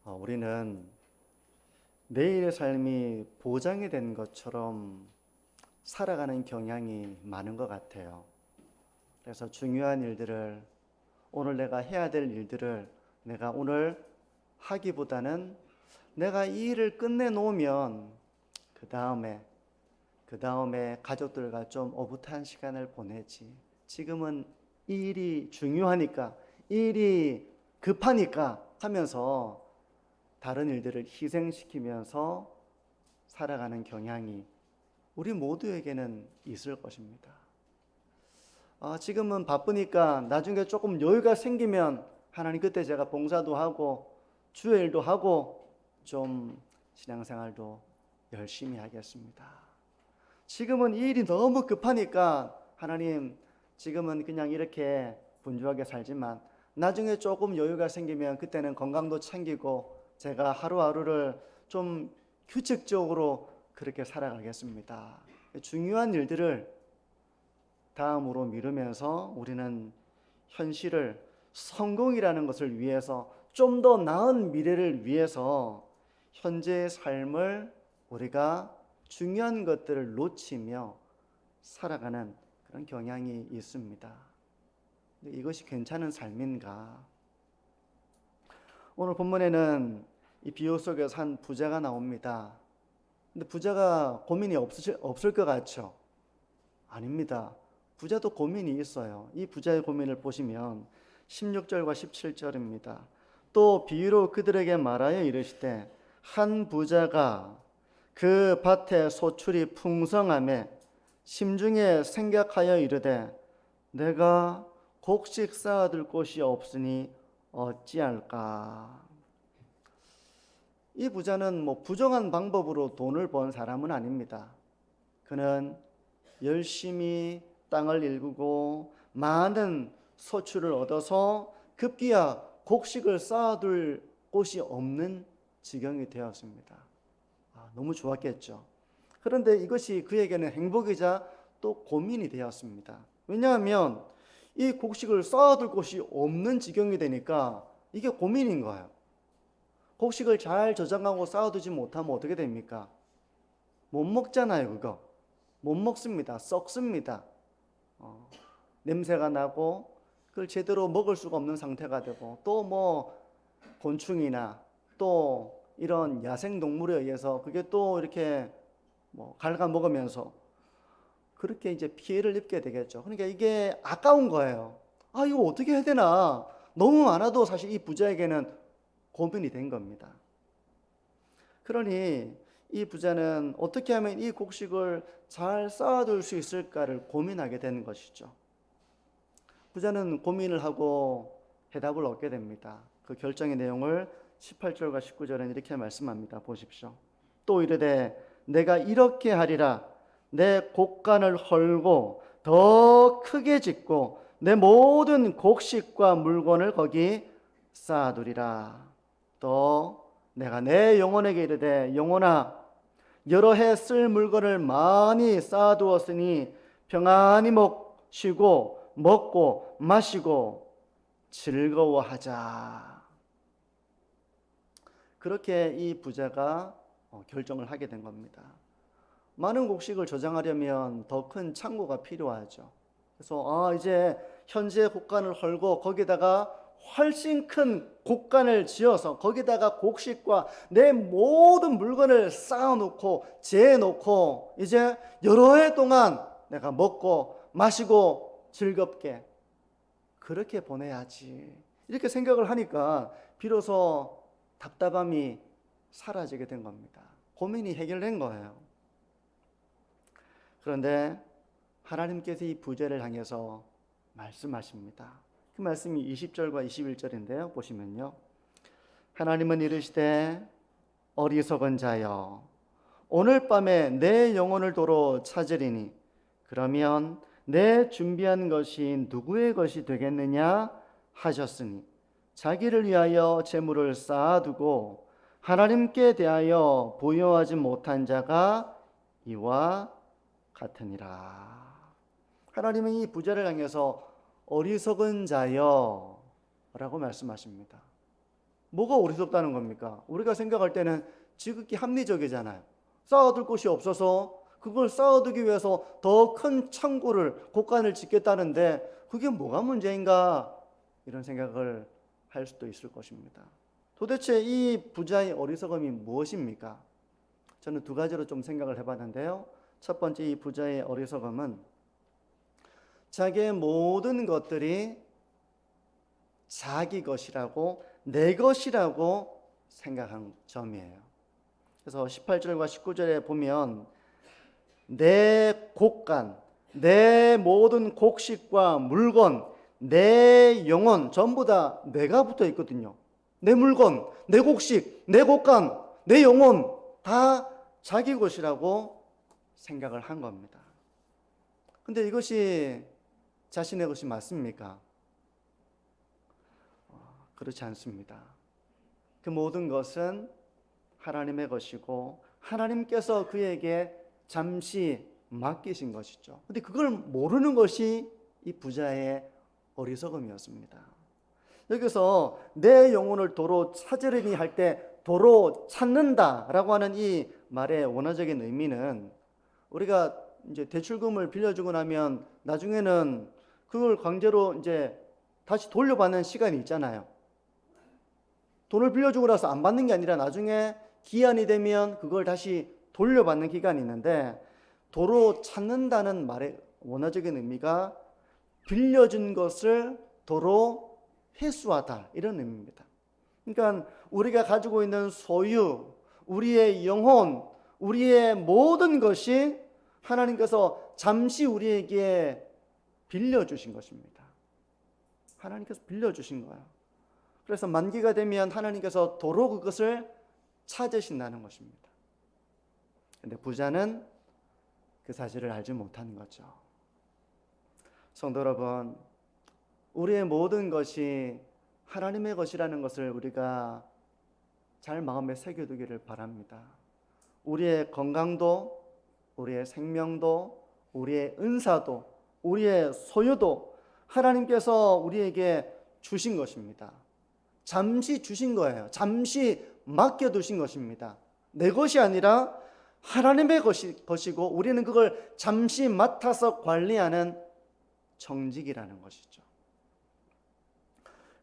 우리는 내일의 삶이 보장이 된 것처럼 살아가는 경향이 많은 것 같아요. 그래서 중요한 일들을, 오늘 내가 해야 될 일들을 내가 오늘 하기보다는 내가 이 일을 끝내놓으면 그 다음에 가족들과 좀 오붓한 시간을 보내지. 지금은 이 일이 중요하니까, 이 일이 급하니까 하면서 다른 일들을 희생시키면서 살아가는 경향이 우리 모두에게는 있을 것입니다. 지금은 바쁘니까 나중에 조금 여유가 생기면 하나님 그때 제가 봉사도 하고 주의 일도 하고 좀 신앙생활도 열심히 하겠습니다. 지금은 이 일이 너무 급하니까 하나님 지금은 그냥 이렇게 분주하게 살지만 나중에 조금 여유가 생기면 그때는 건강도 챙기고 제가 하루하루를 좀 규칙적으로 그렇게 살아가겠습니다. 중요한 일들을 다음으로 미루면서 우리는 현실을 성공이라는 것을 위해서 좀 더 나은 미래를 위해서 현재의 삶을 우리가 중요한 것들을 놓치며 살아가는 그런 경향이 있습니다. 이것이 괜찮은 삶인가? 오늘 본문에는 이 비유 속에서 한 부자가 나옵니다. 근데 부자가 고민이 없을 것 같죠? 아닙니다. 부자도 고민이 있어요. 이 부자의 고민을 보시면 16절과 17절입니다. 또 비유로 그들에게 말하여 이르시되 한 부자가 그 밭에 소출이 풍성하매 심중에 생각하여 이르되 내가 곡식 쌓아둘 곳이 없으니 어찌할까. 이 부자는 부정한 방법으로 돈을 번 사람은 아닙니다. 그는 열심히 땅을 일구고 많은 소출을 얻어서 급기야 곡식을 쌓아둘 곳이 없는 지경이 되었습니다. 너무 좋았겠죠. 그런데 이것이 그에게는 행복이자 또 고민이 되었습니다. 왜냐하면 이 곡식을 쌓아둘 곳이 없는 지경이 되니까 이게 고민인 거예요. 곡식을 잘 저장하고 쌓아두지 못하면 어떻게 됩니까? 못 먹잖아요, 그거. 못 먹습니다. 썩습니다. 냄새가 나고 그걸 제대로 먹을 수가 없는 상태가 되고 또 곤충이나 또 이런 야생동물에 의해서 그게 또 이렇게 갉아먹으면서 그렇게 이제 피해를 입게 되겠죠. 그러니까 이게 아까운 거예요. 이거 어떻게 해야 되나? 너무 많아도 사실 이 부자에게는 고민이 된 겁니다. 그러니 이 부자는 어떻게 하면 이 곡식을 잘 쌓아둘 수 있을까를 고민하게 되는 것이죠. 부자는 고민을 하고 해답을 얻게 됩니다. 그 결정의 내용을 18절과 19절은 이렇게 말씀합니다. 보십시오. 또 이르되 내가 이렇게 하리라. 내 곡간을 헐고 더 크게 짓고 내 모든 곡식과 물건을 거기 쌓아두리라. 또 내가 내 영혼에게 이르되 영혼아 여러 해 쓸 물건을 많이 쌓아두었으니 평안히 쉬고 먹고 마시고 즐거워하자. 그렇게 이 부자가 결정을 하게 된 겁니다. 많은 곡식을 저장하려면 더 큰 창고가 필요하죠. 그래서 이제 현재 곡간을 헐고 거기다가 훨씬 큰 곡간을 지어서 거기다가 곡식과 내 모든 물건을 쌓아놓고 재놓고 이제 여러 해 동안 내가 먹고 마시고 즐겁게 그렇게 보내야지. 이렇게 생각을 하니까 비로소 답답함이 사라지게 된 겁니다. 고민이 해결된 거예요. 그런데 하나님께서 이 부자를 향해서 말씀하십니다. 그 말씀이 20절과 21절인데요. 보시면요. 하나님은 이르시되 어리석은 자여 오늘 밤에 내 영혼을 도로 찾으리니 그러면 내 준비한 것이 누구의 것이 되겠느냐 하셨으니 자기를 위하여 재물을 쌓아두고 하나님께 대하여 부여하지 못한 자가 이와 같으니라. 하나님은 이 부자를 향해서 어리석은 자여 라고 말씀하십니다. 뭐가 어리석다는 겁니까? 우리가 생각할 때는 지극히 합리적이잖아요. 쌓아둘 곳이 없어서 그걸 쌓아두기 위해서 더 큰 창고를, 곳간을 짓겠다는데 그게 뭐가 문제인가? 이런 생각을 할 수도 있을 것입니다. 도대체 이 부자의 어리석음이 무엇입니까? 저는 두 가지로 좀 생각을 해봤는데요. 첫 번째, 이 부자의 어리석음은 자기의 모든 것들이 자기 것이라고, 내 것이라고 생각한 점이에요. 그래서 18절과 19절에 보면 내 곳간, 내 모든 곡식과 물건, 내 영혼 전부 다 내가 붙어 있거든요. 내 물건, 내 곡식, 내 곳간, 내 영혼 다 자기 것이라고 생각을 한 겁니다. 근데 이것이 자신의 것이 맞습니까? 그렇지 않습니다. 그 모든 것은 하나님의 것이고 하나님께서 그에게 잠시 맡기신 것이죠. 근데 그걸 모르는 것이 이 부자의 어리석음이었습니다. 여기서 내 영혼을 도로 찾으려니 할 때 도로 찾는다라고 하는 이 말의 원어적인 의미는 우리가 이제 대출금을 빌려주고 나면 나중에는 그걸 강제로 이제 다시 돌려받는 시간이 있잖아요. 돈을 빌려주고 나서 안 받는 게 아니라 나중에 기한이 되면 그걸 다시 돌려받는 기간이 있는데, 도로 찾는다는 말의 원어적인 의미가 빌려준 것을 도로 회수하다, 이런 의미입니다. 그러니까 우리가 가지고 있는 소유, 우리의 영혼, 우리의 모든 것이 하나님께서 잠시 우리에게 빌려주신 것입니다. 하나님께서 빌려주신 거예요. 그래서 만기가 되면 하나님께서 도로 그것을 찾으신다는 것입니다. 근데 부자는 그 사실을 알지 못하는 거죠. 성도 여러분, 우리의 모든 것이 하나님의 것이라는 것을 우리가 잘 마음에 새겨두기를 바랍니다. 우리의 건강도, 우리의 생명도, 우리의 은사도, 우리의 소유도 하나님께서 우리에게 주신 것입니다. 잠시 주신 거예요. 잠시 맡겨두신 것입니다. 내 것이 아니라 하나님의 것이고 우리는 그걸 잠시 맡아서 관리하는 정직이라는 것이죠.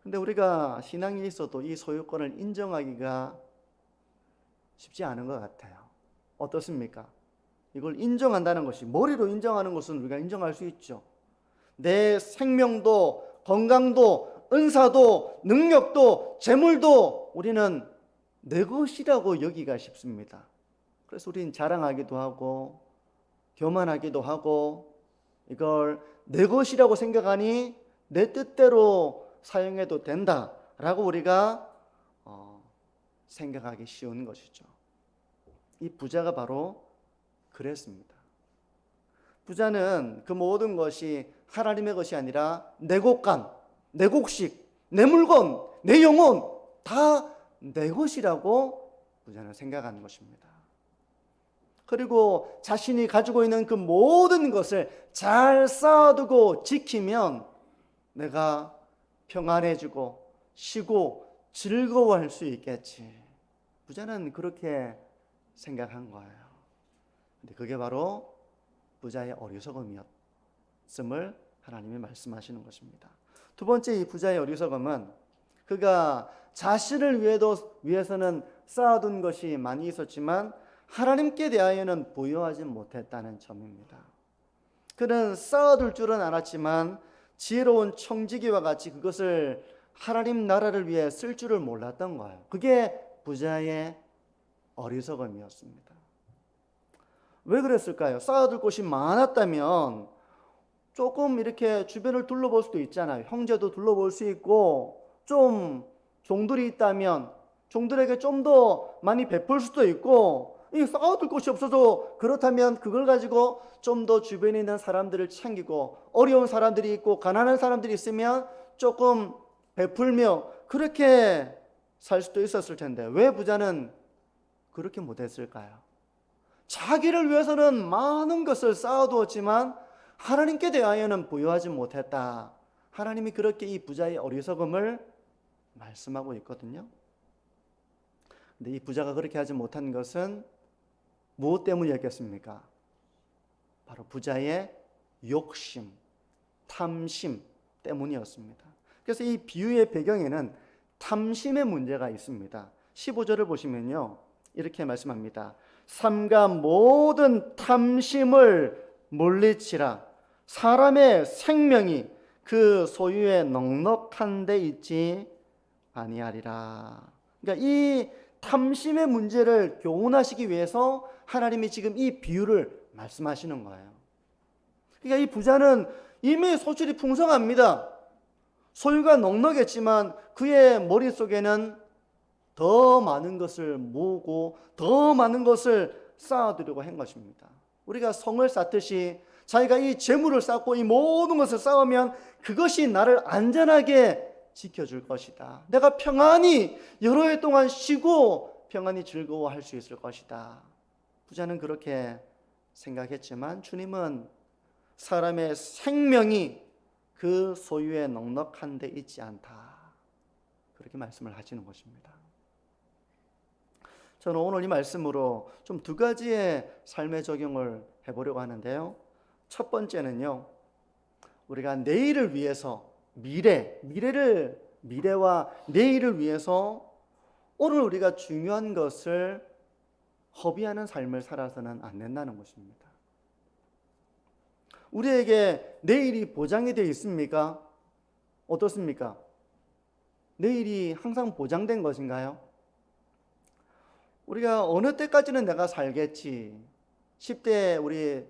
근데 우리가 신앙에 있어도 이 소유권을 인정하기가 쉽지 않은 것 같아요. 어떻습니까? 이걸 인정한다는 것이, 머리로 인정하는 것은 우리가 인정할 수 있죠. 내 생명도, 건강도, 은사도, 능력도, 재물도 우리는 내 것이라고 여기가 쉽습니다. 그래서 우리는 자랑하기도 하고 교만하기도 하고 이걸 내 것이라고 생각하니 내 뜻대로 사용해도 된다라고 우리가 생각하기 쉬운 것이죠. 이 부자가 바로 그랬습니다. 부자는 그 모든 것이 하나님의 것이 아니라 내 곳간, 내 곡식, 내 물건, 내 영혼 다 내 것이라고 부자는 생각하는 것입니다. 그리고 자신이 가지고 있는 그 모든 것을 잘 쌓아두고 지키면 내가 평안해지고 쉬고 즐거워할 수 있겠지. 부자는 그렇게 생각한 거예요. 근데 그게 바로 부자의 어리석음이었음을 하나님이 말씀하시는 것입니다. 두 번째, 이 부자의 어리석음은 그가 자신을 위해서는 쌓아둔 것이 많이 있었지만 하나님께 대하여는 부여하지 못했다는 점입니다. 그는 쌓아둘 줄은 알았지만 지혜로운 청지기와 같이 그것을 하나님 나라를 위해 쓸 줄을 몰랐던 거예요. 그게 부자의 어리석음이었습니다. 왜 그랬을까요? 쌓아둘 곳이 많았다면 조금 이렇게 주변을 둘러볼 수도 있잖아요. 형제도 둘러볼 수 있고, 좀 종들이 있다면 종들에게 좀 더 많이 베풀 수도 있고, 이 쌓아둘 곳이 없어서 그렇다면 그걸 가지고 좀 더 주변에 있는 사람들을 챙기고, 어려운 사람들이 있고 가난한 사람들이 있으면 조금 베풀며 그렇게 살 수도 있었을 텐데 왜 부자는 그렇게 못했을까요? 자기를 위해서는 많은 것을 쌓아두었지만 하나님께 대하여는 부여하지 못했다. 하나님이 그렇게 이 부자의 어리석음을 말씀하고 있거든요. 근데 이 부자가 그렇게 하지 못한 것은 무엇 때문이었겠습니까? 바로 부자의 욕심, 탐심 때문이었습니다. 그래서 이 비유의 배경에는 탐심의 문제가 있습니다. 15절을 보시면요, 이렇게 말씀합니다. 삼가 모든 탐심을 물리치라. 사람의 생명이 그 소유에 넉넉한 데 있지 아니하리라. 그러니까 이 탐심의 문제를 교훈하시기 위해서 하나님이 지금 이 비유를 말씀하시는 거예요. 그러니까 이 부자는 이미 소출이 풍성합니다. 소유가 넉넉했지만 그의 머릿속에는 더 많은 것을 모으고 더 많은 것을 쌓아두려고 한 것입니다. 우리가 성을 쌓듯이 자기가 이 재물을 쌓고 이 모든 것을 쌓으면 그것이 나를 안전하게 지켜줄 것이다. 내가 평안히 여러 해 동안 쉬고 평안히 즐거워할 수 있을 것이다. 부자는 그렇게 생각했지만 주님은 사람의 생명이 그 소유에 넉넉한 데 있지 않다. 그렇게 말씀을 하시는 것입니다. 저는 오늘 이 말씀으로 좀 두 가지의 삶의 적용을 해보려고 하는데요. 첫 번째는요, 우리가 내일을 위해서 미래와 내일을 위해서 오늘 우리가 중요한 것을 허비하는 삶을 살아서는 안 된다는 것입니다. 우리에게 내일이 보장이 되어 있습니까? 어떻습니까? 내일이 항상 보장된 것인가요? 우리가 어느 때까지는 내가 살겠지. 10대 우리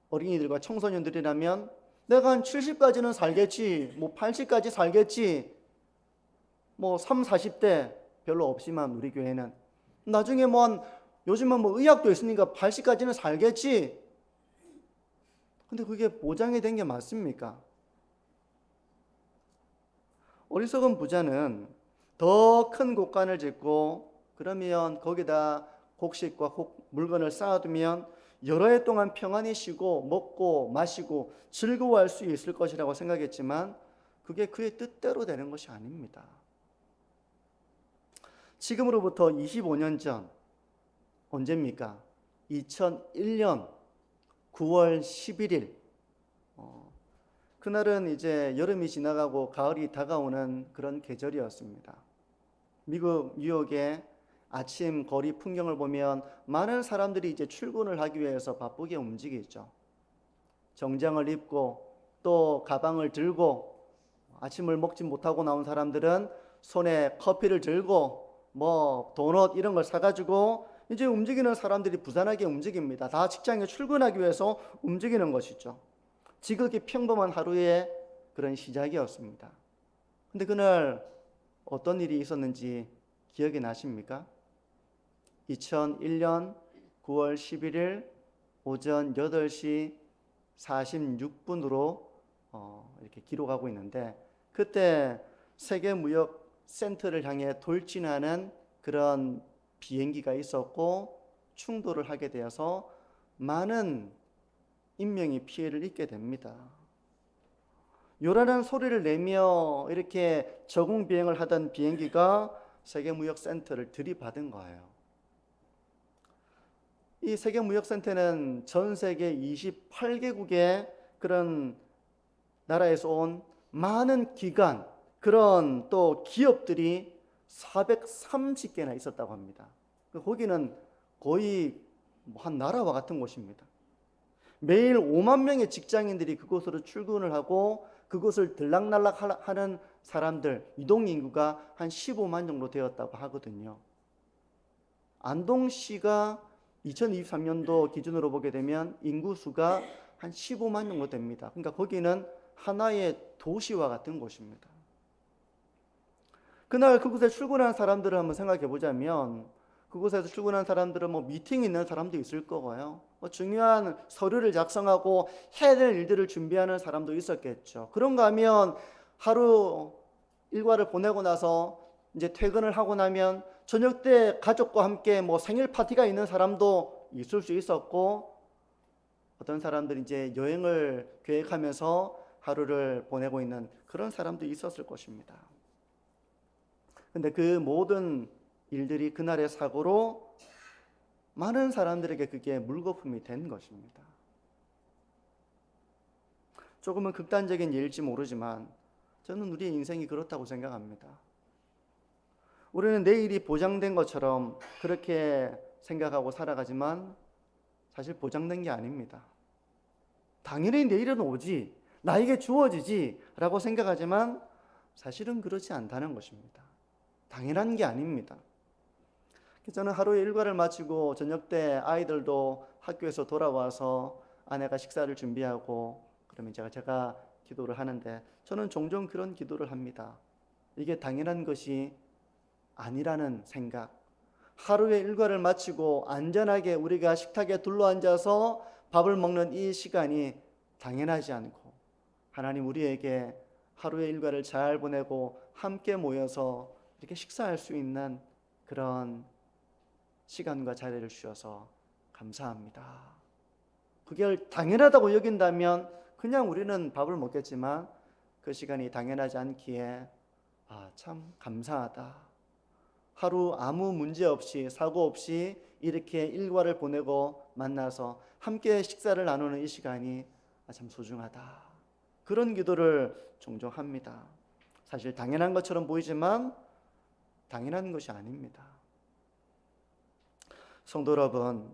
어린이들과 청소년들이라면 내가 한 70까지는 살겠지. 뭐 80까지 살겠지. 뭐 3, 40대 별로 없지만 우리 교회는 나중에 요즘은 의학도 있으니까 80까지는 살겠지. 근데 그게 보장이 된 게 맞습니까? 어리석은 부자는 더 큰 곳간을 짓고 그러면 거기다 곡식과 물건을 쌓아두면 여러 해 동안 평안히 쉬고 먹고 마시고 즐거워할 수 있을 것이라고 생각했지만 그게 그의 뜻대로 되는 것이 아닙니다. 지금으로부터 25년 전 언제입니까? 2001년 9월 11일 그날은 이제 여름이 지나가고 가을이 다가오는 그런 계절이었습니다. 미국 뉴욕의 아침 거리 풍경을 보면 많은 사람들이 이제 출근을 하기 위해서 바쁘게 움직이죠. 정장을 입고 또 가방을 들고 아침을 먹지 못하고 나온 사람들은 손에 커피를 들고 도넛 이런 걸 사가지고 이제 움직이는 사람들이 부단하게 움직입니다. 다 직장에 출근하기 위해서 움직이는 것이죠. 지극히 평범한 하루의 그런 시작이었습니다. 근데 그날 어떤 일이 있었는지 기억이 나십니까? 2001년 9월 11일 오전 8시 46분으로 이렇게 기록하고 있는데 그때 세계무역센터를 향해 돌진하는 그런 비행기가 있었고 충돌을 하게 되어서 많은 인명이 피해를 입게 됩니다. 요란한 소리를 내며 이렇게 저공 비행을 하던 비행기가 세계무역센터를 들이받은 거예요. 이 세계무역센터는 전 세계 28개국의 그런 나라에서 온 많은 기관, 그런 또 기업들이 430개나 있었다고 합니다. 거기는 거의 한 나라와 같은 곳입니다. 매일 5만 명의 직장인들이 그곳으로 출근을 하고 그곳을 들락날락 하는 사람들, 이동인구가 한 15만 정도 되었다고 하거든요. 안동시가 2023년도 기준으로 보게 되면 인구수가 한 15만 정도 됩니다. 그러니까 거기는 하나의 도시와 같은 곳입니다. 그날 그곳에 출근한 사람들을 한번 생각해 보자면 그곳에서 출근한 사람들은 미팅 있는 사람도 있을 거고요. 중요한 서류를 작성하고 해야 될 일들을 준비하는 사람도 있었겠죠. 그런가 하면 하루 일과를 보내고 나서 이제 퇴근을 하고 나면 저녁 때 가족과 함께 생일 파티가 있는 사람도 있을 수 있었고 어떤 사람들이 이제 여행을 계획하면서 하루를 보내고 있는 그런 사람도 있었을 것입니다. 근데 그 모든 일들이 그날의 사고로 많은 사람들에게 그게 물거품이 된 것입니다. 조금은 극단적인 예일지 모르지만 저는 우리의 인생이 그렇다고 생각합니다. 우리는 내일이 보장된 것처럼 그렇게 생각하고 살아가지만 사실 보장된 게 아닙니다. 당연히 내일은 오지, 나에게 주어지지 라고 생각하지만 사실은 그렇지 않다는 것입니다. 당연한 게 아닙니다. 저는 하루의 일과를 마치고 저녁 때 아이들도 학교에서 돌아와서 아내가 식사를 준비하고 그러면 제가 기도를 하는데 저는 종종 그런 기도를 합니다. 이게 당연한 것이 아니라는 생각. 하루의 일과를 마치고 안전하게 우리가 식탁에 둘러앉아서 밥을 먹는 이 시간이 당연하지 않고 하나님 우리에게 하루의 일과를 잘 보내고 함께 모여서 이렇게 식사할 수 있는 그런 시간과 자리를 주셔서 감사합니다. 그게 당연하다고 여긴다면 그냥 우리는 밥을 먹겠지만 그 시간이 당연하지 않기에 참 감사하다. 하루 아무 문제 없이 사고 없이 이렇게 일과를 보내고 만나서 함께 식사를 나누는 이 시간이 참 소중하다. 그런 기도를 종종 합니다. 사실 당연한 것처럼 보이지만 당연한 것이 아닙니다. 성도 여러분,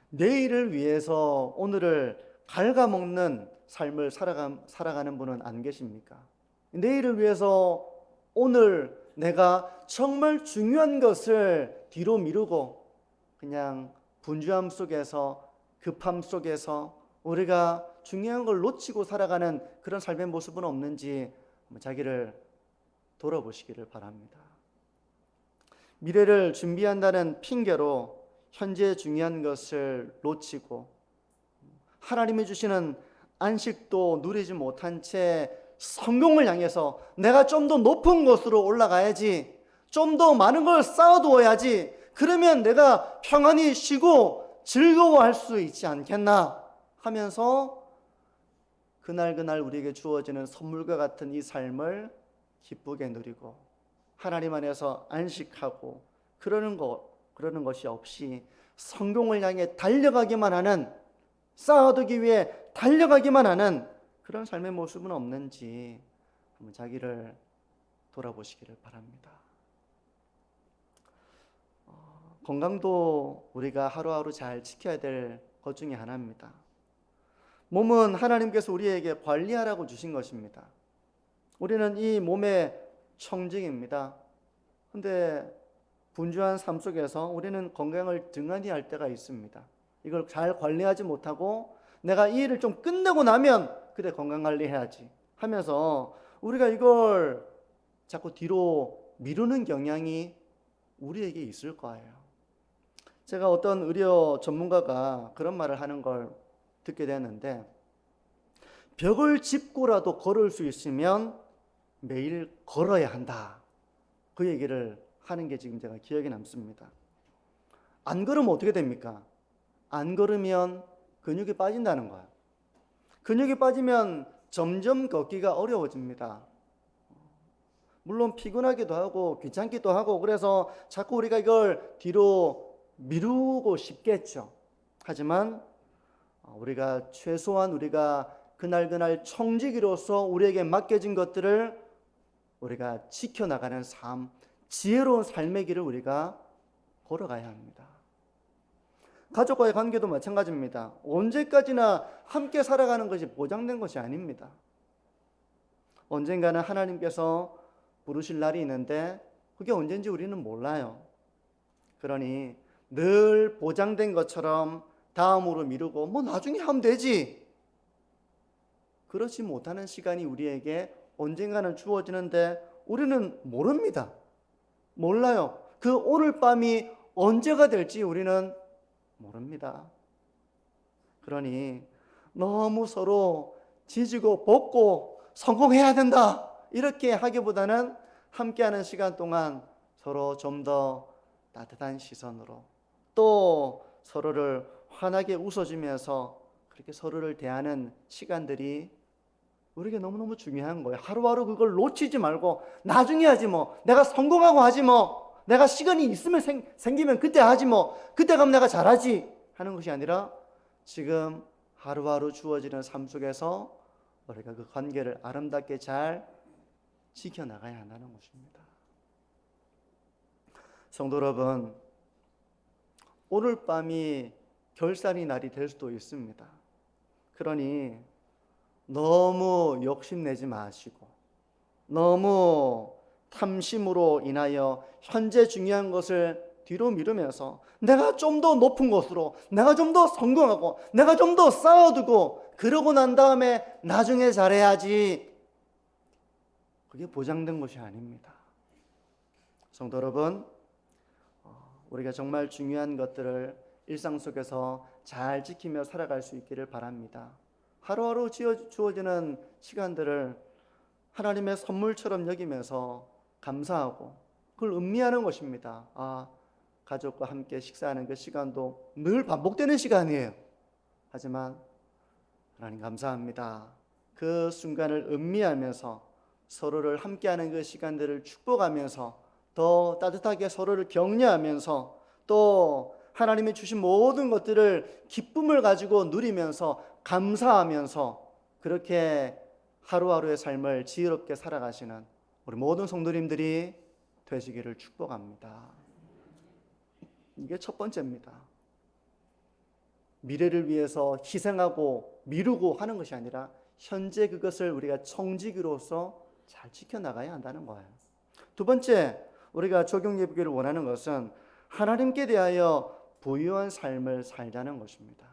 내일을 위해서 오늘을 갉아먹는 삶을 살아가는 분은 안 계십니까? 내일을 위해서 오늘 내가 정말 중요한 것을 뒤로 미루고 그냥 분주함 속에서 급함 속에서 우리가 중요한 걸 놓치고 살아가는 그런 삶의 모습은 없는지 자기를 돌아보시기를 바랍니다. 미래를 준비한다는 핑계로 현재 중요한 것을 놓치고 하나님이 주시는 안식도 누리지 못한 채 성공을 향해서 내가 좀 더 높은 곳으로 올라가야지, 좀 더 많은 걸 쌓아두어야지, 그러면 내가 평안히 쉬고 즐거워할 수 있지 않겠나 하면서 그날 우리에게 주어지는 선물과 같은 이 삶을 기쁘게 누리고 하나님 안에서 안식하고 그러는 것이 없이 성공을 향해 달려가기만 하는, 쌓아두기 위해 달려가기만 하는 그런 삶의 모습은 없는지 한번 자기를 돌아보시기를 바랍니다. 건강도 우리가 하루하루 잘 지켜야 될 것 중에 하나입니다. 몸은 하나님께서 우리에게 관리하라고 주신 것입니다. 우리는 이 몸의 청직입니다. 그런데 분주한 삶 속에서 우리는 건강을 등한히 할 때가 있습니다. 이걸 잘 관리하지 못하고 내가 이 일을 좀 끝내고 나면 그래 건강관리해야지 하면서 우리가 이걸 자꾸 뒤로 미루는 경향이 우리에게 있을 거예요. 제가 어떤 의료 전문가가 그런 말을 하는 걸 듣게 됐는데, 벽을 짚고라도 걸을 수 있으면 매일 걸어야 한다. 그 얘기를 하는 게 지금 제가 기억에 남습니다. 안 걸으면 어떻게 됩니까? 안 걸으면 근육이 빠진다는 거예요. 근육이 빠지면 점점 걷기가 어려워집니다. 물론 피곤하기도 하고 귀찮기도 하고 그래서 자꾸 우리가 이걸 뒤로 미루고 싶겠죠. 하지만 우리가 최소한 우리가 그날 청지기로서 우리에게 맡겨진 것들을 우리가 지켜나가는 삶, 지혜로운 삶의 길을 우리가 걸어가야 합니다. 가족과의 관계도 마찬가지입니다. 언제까지나 함께 살아가는 것이 보장된 것이 아닙니다. 언젠가는 하나님께서 부르실 날이 있는데 그게 언젠지 우리는 몰라요. 그러니 늘 보장된 것처럼 다음으로 미루고 나중에 하면 되지. 그렇지 못하는 시간이 우리에게 언젠가는 주어지는데 우리는 모릅니다. 몰라요. 그 오늘 밤이 언제가 될지 우리는 모릅니다. 그러니 너무 서로 지지고 볶고 성공해야 된다 이렇게 하기보다는 함께하는 시간 동안 서로 좀 더 따뜻한 시선으로 또 서로를 환하게 웃어주면서 그렇게 서로를 대하는 시간들이 우리에게 너무너무 중요한 거예요. 하루하루 그걸 놓치지 말고 나중에 하지 내가 성공하고 하지 내가 시간이 있으면 생기면 그때 하지 뭐. 그때 가면 내가 잘하지 하는 것이 아니라 지금 하루하루 주어지는 삶 속에서 우리가 그 관계를 아름답게 잘 지켜나가야 한다는 것입니다. 성도 여러분, 오늘 밤이 결산의 날이 될 수도 있습니다. 그러니 너무 욕심내지 마시고 너무 탐심으로 인하여 현재 중요한 것을 뒤로 미루면서 내가 좀 더 높은 곳으로, 내가 좀 더 성공하고, 내가 좀 더 쌓아두고 그러고 난 다음에 나중에 잘해야지, 그게 보장된 것이 아닙니다. 성도 여러분, 우리가 정말 중요한 것들을 일상 속에서 잘 지키며 살아갈 수 있기를 바랍니다. 하루하루 주어지는 시간들을 하나님의 선물처럼 여기면서 감사하고 그걸 음미하는 것입니다. 가족과 함께 식사하는 그 시간도 늘 반복되는 시간이에요. 하지만 하나님 감사합니다. 그 순간을 음미하면서 서로를 함께하는 그 시간들을 축복하면서 더 따뜻하게 서로를 격려하면서 또 하나님이 주신 모든 것들을 기쁨을 가지고 누리면서 감사하면서 그렇게 하루하루의 삶을 지혜롭게 살아가시는 우리 모든 성도님들이 되시기를 축복합니다. 이게 첫 번째입니다. 미래를 위해서 희생하고 미루고 하는 것이 아니라 현재 그것을 우리가 청지기로서 잘 지켜나가야 한다는 거예요. 두 번째, 우리가 적용해 보기를 원하는 것은 하나님께 대하여 부유한 삶을 살자는 것입니다.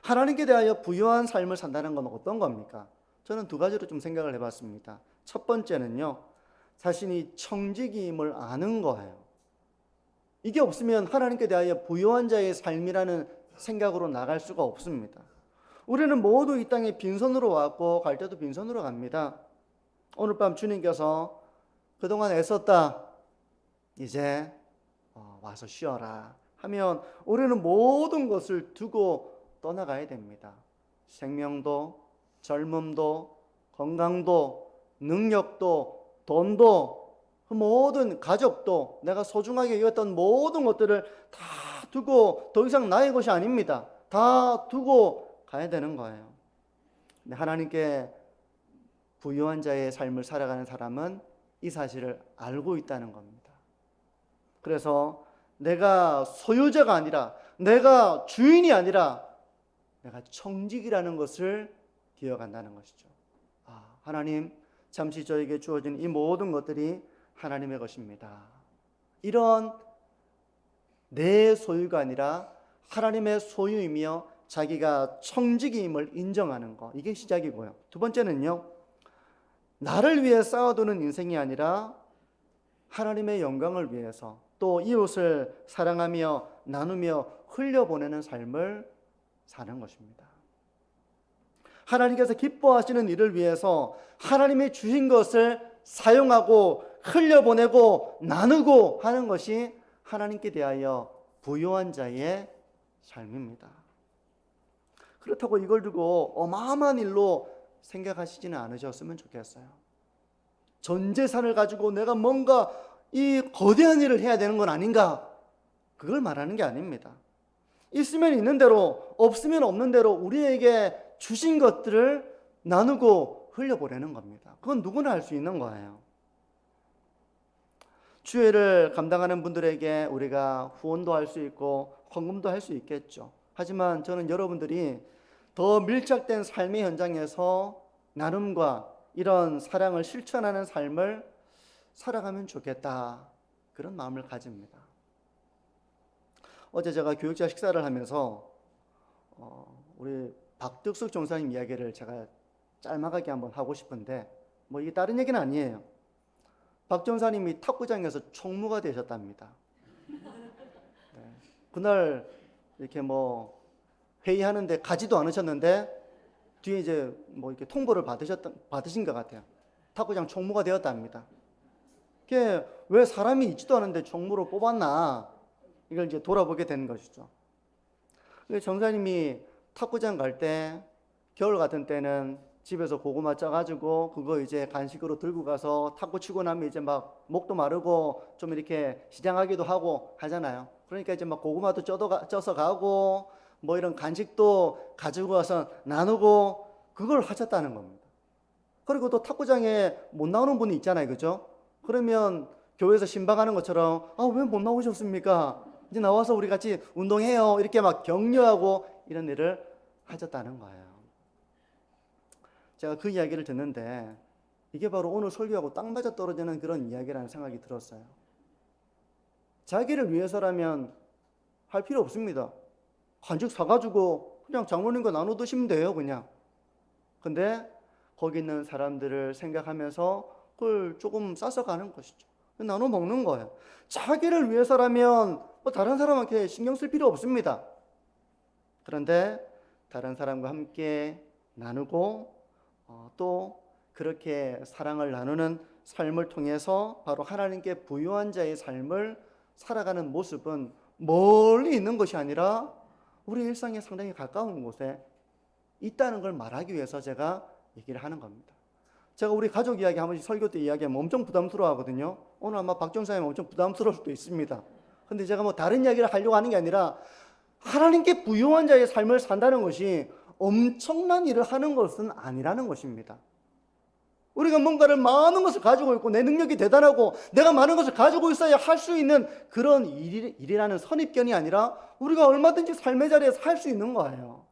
하나님께 대하여 부유한 삶을 산다는 건 어떤 겁니까? 저는 두 가지로 좀 생각을 해봤습니다. 첫 번째는요, 자신이 청지기임을 아는 거예요. 이게 없으면 하나님께 대하여 부유한 자의 삶이라는 생각으로 나갈 수가 없습니다. 우리는 모두 이 땅에 빈손으로 왔고 갈 때도 빈손으로 갑니다. 오늘 밤 주님께서 그동안 애썼다, 이제 와서 쉬어라 하면 우리는 모든 것을 두고 떠나가야 됩니다. 생명도, 젊음도, 건강도, 능력도, 돈도, 그 모든 가족도, 내가 소중하게 여겼던 모든 것들을 다 두고 더 이상 나의 것이 아닙니다. 다 두고 가야 되는 거예요. 근데 하나님께 부유한 자의 삶을 살아가는 사람은 이 사실을 알고 있다는 겁니다. 그래서 내가 소유자가 아니라, 내가 주인이 아니라 내가 청직이라는 것을 기억한다는 것이죠. 하나님, 잠시 저에게 주어진 이 모든 것들이 하나님의 것입니다. 이런 내 소유가 아니라 하나님의 소유이며 자기가 청직임을 인정하는 것, 이게 시작이고요. 두 번째는요, 나를 위해 쌓아두는 인생이 아니라 하나님의 영광을 위해서 또 이웃을 사랑하며 나누며 흘려보내는 삶을 사는 것입니다. 하나님께서 기뻐하시는 일을 위해서 하나님이 주신 것을 사용하고 흘려보내고 나누고 하는 것이 하나님께 대하여 부유한 자의 삶입니다. 그렇다고 이걸 두고 어마어마한 일로 생각하시지는 않으셨으면 좋겠어요. 전 재산을 가지고 내가 뭔가 이 거대한 일을 해야 되는 건 아닌가, 그걸 말하는 게 아닙니다. 있으면 있는 대로, 없으면 없는 대로 우리에게 주신 것들을 나누고 흘려보내는 겁니다. 그건 누구나 할 수 있는 거예요. 주일을 감당하는 분들에게 우리가 후원도 할 수 있고 헌금도 할 수 있겠죠. 하지만 저는 여러분들이 더 밀착된 삶의 현장에서 나눔과 이런 사랑을 실천하는 삶을 살아가면 좋겠다, 그런 마음을 가집니다. 어제 제가 교육자 식사를 하면서 우리 박덕숙 전사님 이야기를 제가 짤막하게 한번 하고 싶은데, 이게 다른 얘기는 아니에요. 박 전사님이 탁구장에서 총무가 되셨답니다. 네. 그날 이렇게 회의하는데 가지도 않으셨는데 뒤에 이제 이렇게 통보를 받으신 것 같아요. 탁구장 총무가 되었답니다. 그게 왜 사람이 있지도 않은데 총무로 뽑았나, 이걸 이제 돌아보게 되는 것이죠. 전사님이 탁구장 갈 때, 겨울 같은 때는 집에서 고구마 짜가지고 그거 이제 간식으로 들고 가서 탁구 치고 나면 이제 막 목도 마르고 좀 이렇게 시장하기도 하고 하잖아요. 그러니까 이제 막 고구마도 쪄서 가고 뭐 이런 간식도 가지고 와서 나누고 그걸 하셨다는 겁니다. 그리고 또 탁구장에 못 나오는 분이 있잖아요. 그죠? 그러면 교회에서 신방하는 것처럼 왜 못 나오셨습니까? 이제 나와서 우리 같이 운동해요. 이렇게 막 격려하고 이런 일을 하셨다는 거예요. 제가 그 이야기를 듣는데 이게 바로 오늘 설교하고 딱 맞아 떨어지는 그런 이야기라는 생각이 들었어요. 자기를 위해서라면 할 필요 없습니다. 간식 사가지고 그냥 장모님과 나눠 드시면 돼요, 그냥. 근데 거기 있는 사람들을 생각하면서 그걸 조금 싸서 가는 것이죠. 나눠 먹는 거예요. 자기를 위해서라면 뭐 다른 사람한테 신경 쓸 필요 없습니다. 그런데 다른 사람과 함께 나누고 또 그렇게 사랑을 나누는 삶을 통해서 바로 하나님께 부요한 자의 삶을 살아가는 모습은 멀리 있는 것이 아니라 우리 일상에 상당히 가까운 곳에 있다는 걸 말하기 위해서 제가 얘기를 하는 겁니다. 제가 우리 가족 이야기 한 번씩 설교 때 이야기하면 엄청 부담스러워 하거든요. 오늘 아마 박정사님 엄청 부담스러울 수도 있습니다. 근데 제가 뭐 다른 이야기를 하려고 하는 게 아니라 하나님께 부요한 자의 삶을 산다는 것이 엄청난 일을 하는 것은 아니라는 것입니다. 우리가 뭔가를 많은 것을 가지고 있고 내 능력이 대단하고 내가 많은 것을 가지고 있어야 할 수 있는 그런 일이라는 선입견이 아니라 우리가 얼마든지 삶의 자리에서 할 수 있는 거예요.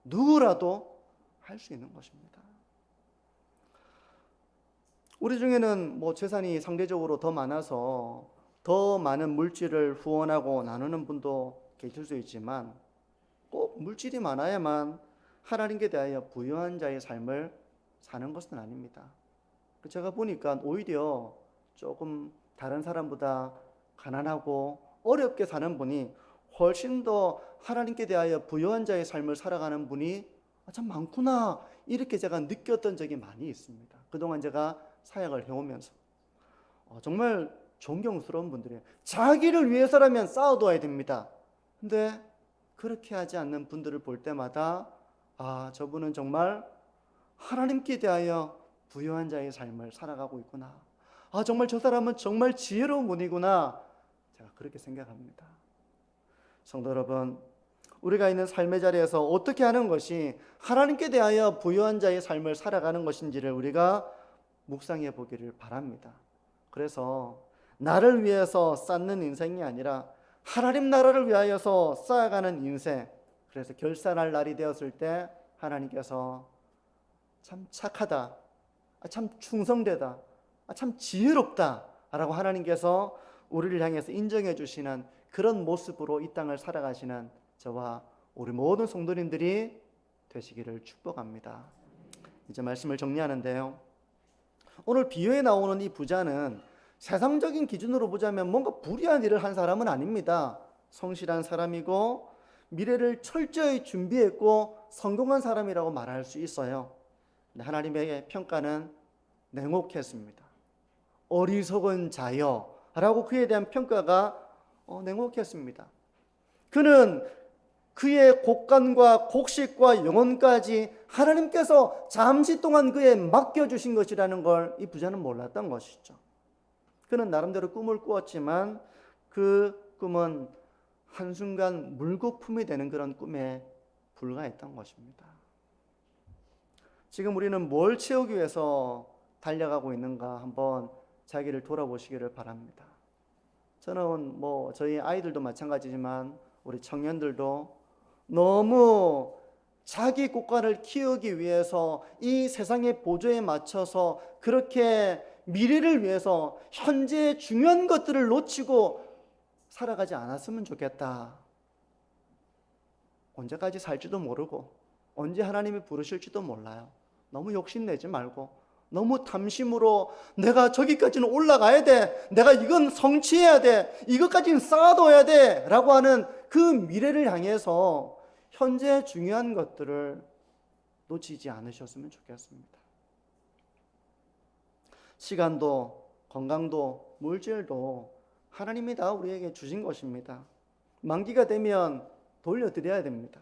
누구라도 할 수 있는 것입니다. 우리 중에는 뭐 재산이 상대적으로 더 많아서 더 많은 물질을 후원하고 나누는 분도 계실 수 있지만 꼭 물질이 많아야만 하나님께 대하여 부유한 자의 삶을 사는 것은 아닙니다. 제가 보니까 오히려 조금 다른 사람보다 가난하고 어렵게 사는 분이 훨씬 더 하나님께 대하여 부유한 자의 삶을 살아가는 분이 참 많구나 이렇게 제가 느꼈던 적이 많이 있습니다. 그동안 제가 사역을 해오면서 정말 존경스러운 분들이에요. 자기를 위해서라면 쌓아둬야 됩니다. 근데 그렇게 하지 않는 분들을 볼 때마다 저분은 정말 하나님께 대하여 부유한 자의 삶을 살아가고 있구나. 정말 저 사람은 정말 지혜로운 분이구나. 제가 그렇게 생각합니다. 성도 여러분, 우리가 있는 삶의 자리에서 어떻게 하는 것이 하나님께 대하여 부유한 자의 삶을 살아가는 것인지를 우리가 묵상해 보기를 바랍니다. 그래서 나를 위해서 쌓는 인생이 아니라 하나님 나라를 위하여서 쌓아가는 인생, 그래서 결산할 날이 되었을 때 하나님께서 참 착하다, 참 충성되다, 참 지혜롭다 라고 하나님께서 우리를 향해서 인정해 주시는 그런 모습으로 이 땅을 살아가시는 저와 우리 모든 성도님들이 되시기를 축복합니다. 이제 말씀을 정리하는데요, 오늘 비유에 나오는 이 부자는 세상적인 기준으로 보자면 뭔가 불의한 일을 한 사람은 아닙니다. 성실한 사람이고 미래를 철저히 준비했고 성공한 사람이라고 말할 수 있어요. 하나님의 평가는 냉혹했습니다. 어리석은 자여 라고 그에 대한 평가가 냉혹했습니다. 그는 그의 곡간과 곡식과 영혼까지 하나님께서 잠시 동안 그에 맡겨주신 것이라는 걸 이 부자는 몰랐던 것이죠. 그는 나름대로 꿈을 꾸었지만 그 꿈은 한순간 물거품이 되는 그런 꿈에 불과했던 것입니다. 지금 우리는 뭘 채우기 위해서 달려가고 있는가 한번 자기를 돌아보시기를 바랍니다. 저는 저희 아이들도 마찬가지지만 우리 청년들도 너무 자기 국가를 키우기 위해서 이 세상의 보조에 맞춰서 그렇게 미래를 위해서 현재의 중요한 것들을 놓치고 살아가지 않았으면 좋겠다. 언제까지 살지도 모르고 언제 하나님이 부르실지도 몰라요. 너무 욕심내지 말고 너무 탐심으로 내가 저기까지는 올라가야 돼, 내가 이건 성취해야 돼, 이것까지는 쌓아둬야 돼 라고 하는 그 미래를 향해서 현재 중요한 것들을 놓치지 않으셨으면 좋겠습니다. 시간도 건강도 물질도 하나님이 다 우리에게 주신 것입니다. 만기가 되면 돌려드려야 됩니다.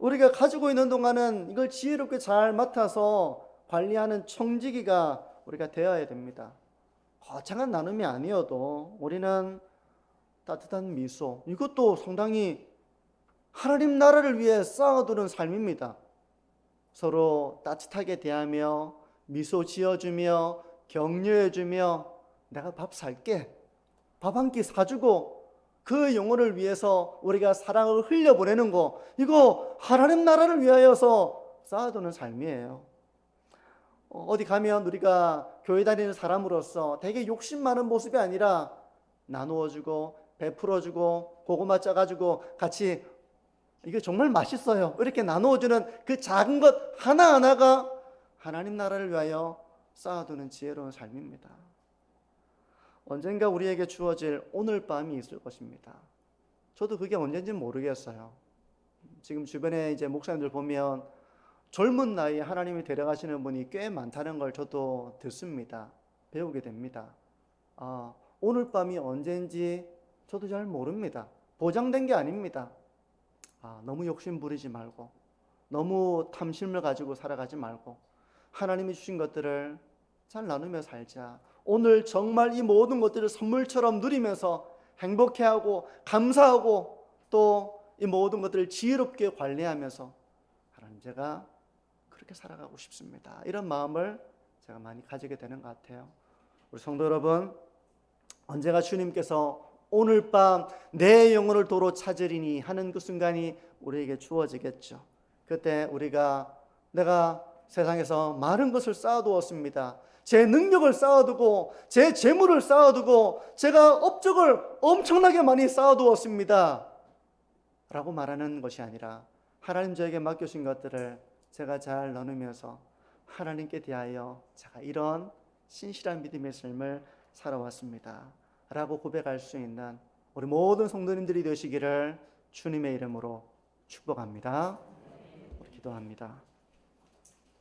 우리가 가지고 있는 동안은 이걸 지혜롭게 잘 맡아서 관리하는 청지기가 우리가 되어야 됩니다. 거창한 나눔이 아니어도 우리는 따뜻한 미소, 이것도 상당히 하나님 나라를 위해 쌓아두는 삶입니다. 서로 따뜻하게 대하며 미소 지어주며 격려해주며 내가 밥 살게, 밥 한 끼 사주고 그 영혼을 위해서 우리가 사랑을 흘려보내는 거, 이거 하나님 나라를 위하여서 쌓아두는 삶이에요. 어디 가면 우리가 교회 다니는 사람으로서 되게 욕심 많은 모습이 아니라 나누어주고 베풀어주고 고구마 짜가지고 같이 이게 정말 맛있어요, 이렇게 나누어주는 그 작은 것 하나하나가 하나님 나라를 위하여 쌓아두는 지혜로운 삶입니다. 언젠가 우리에게 주어질 오늘 밤이 있을 것입니다. 저도 그게 언젠지는 모르겠어요. 지금 주변에 이제 목사님들 보면 젊은 나이에 하나님이 데려가시는 분이 꽤 많다는 걸 저도 듣습니다. 배우게 됩니다. 오늘 밤이 언젠지 저도 잘 모릅니다. 보장된 게 아닙니다. 너무 욕심 부리지 말고, 너무 탐심을 가지고 살아가지 말고 하나님이 주신 것들을 잘 나누며 살자. 오늘 정말 이 모든 것들을 선물처럼 누리면서 행복해하고 감사하고 또 이 모든 것들을 지혜롭게 관리하면서 하나님, 제가 그렇게 살아가고 싶습니다, 이런 마음을 제가 많이 가지게 되는 것 같아요. 우리 성도 여러분, 언제가 주님께서 오늘 밤 내 영혼을 도로 찾으리니 하는 그 순간이 우리에게 주어지겠죠. 그때 우리가 내가 세상에서 많은 것을 쌓아두었습니다, 제 능력을 쌓아두고 제 재물을 쌓아두고 제가 업적을 엄청나게 많이 쌓아두었습니다 라고 말하는 것이 아니라, 하나님 저에게 맡겨주신 것들을 제가 잘 나누면서 하나님께 대하여 제가 이런 신실한 믿음의 삶을 살아왔습니다 라고 고백할 수 있는 우리 모든 성도님들이 되시기를 주님의 이름으로 축복합니다. 우리 기도합니다.